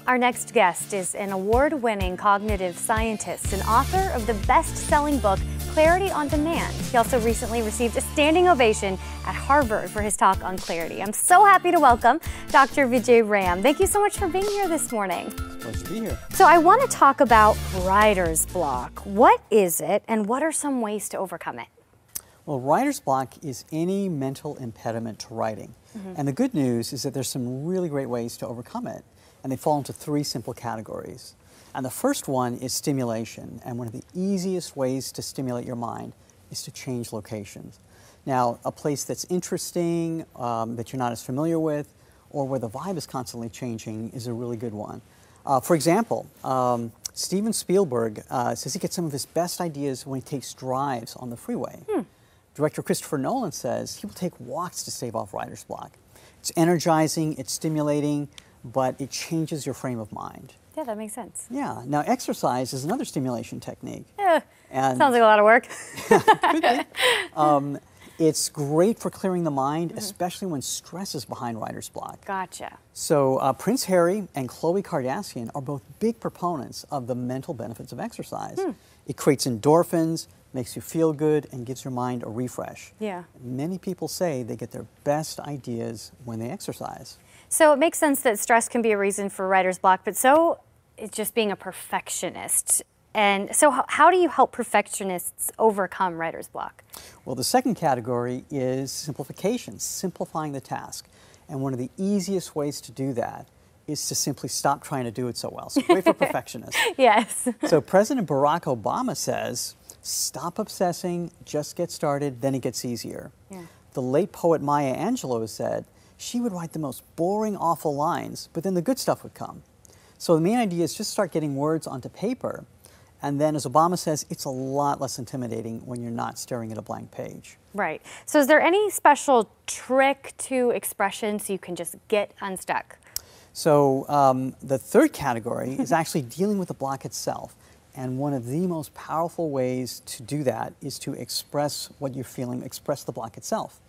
Our next guest is an award-winning cognitive scientist and author of the best-selling book, Clarity on Demand. He also recently received a standing ovation at Harvard for his talk on clarity. I'm so happy to welcome Dr. Vijay Ram. Thank you so much for being here this morning. It's a pleasure to be here. So I want to talk about writer's block. What is it, and what are some ways to overcome it? Well, writer's block is any mental impediment to writing. And the good news is that there's some really great ways to overcome it. And they fall into three simple categories. And the first one is stimulation. And one of the easiest ways to stimulate your mind is to change locations. Now, a place that's interesting, that you're not as familiar with, or where the vibe is constantly changing is a really good one. For example, Steven Spielberg says he gets some of his best ideas when he takes drives on the freeway. Director Christopher Nolan says he will take walks to stave off writer's block. It's energizing, it's stimulating, but it changes your frame of mind. Yeah, that makes sense. Yeah. Now, exercise is another stimulation technique. Sounds like a lot of work. Could be. It's great for clearing the mind, especially when stress is behind writer's block. Gotcha. So Prince Harry and Khloe Kardashian are both big proponents of the mental benefits of exercise. It creates endorphins, makes you feel good, and gives your mind a refresh. Yeah. Many people say they get their best ideas when they exercise. So it makes sense that stress can be a reason for writer's block, but so it's just being a perfectionist. And so how do you help perfectionists overcome writer's block? Well, the second category is simplification, simplifying the task. And one of the easiest ways to do that is to simply stop trying to do it so well. So great for perfectionists. Yes. So President Barack Obama says, stop obsessing, just get started, then it gets easier. Yeah. The late poet Maya Angelou said she would write the most boring, awful lines, but then the good stuff would come. So the main idea is just start getting words onto paper, and then, as Obama says, it's a lot less intimidating when you're not staring at a blank page. Right. So is there any special trick to expression so you can just get unstuck? So the third category is actually dealing with the block itself. And one of the most powerful ways to do that is to express what you're feeling, express the block itself.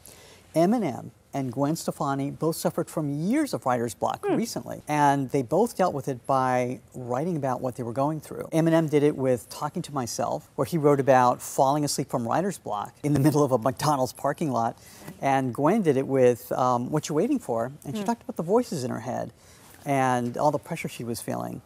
Eminem and Gwen Stefani both suffered from years of writer's block recently, and they both dealt with it by writing about what they were going through. Eminem did it with Talking to Myself, where he wrote about falling asleep from writer's block in the middle of a McDonald's parking lot, and Gwen did it with What You're Waiting For, and she talked about the voices in her head and all the pressure she was feeling.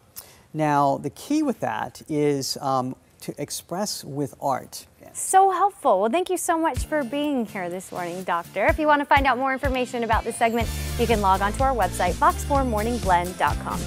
Now, the key with that is to express with art. So helpful. Well, thank you so much for being here this morning, Doctor. If you want to find out more information about this segment, you can log on to our website, fox4morningblend.com.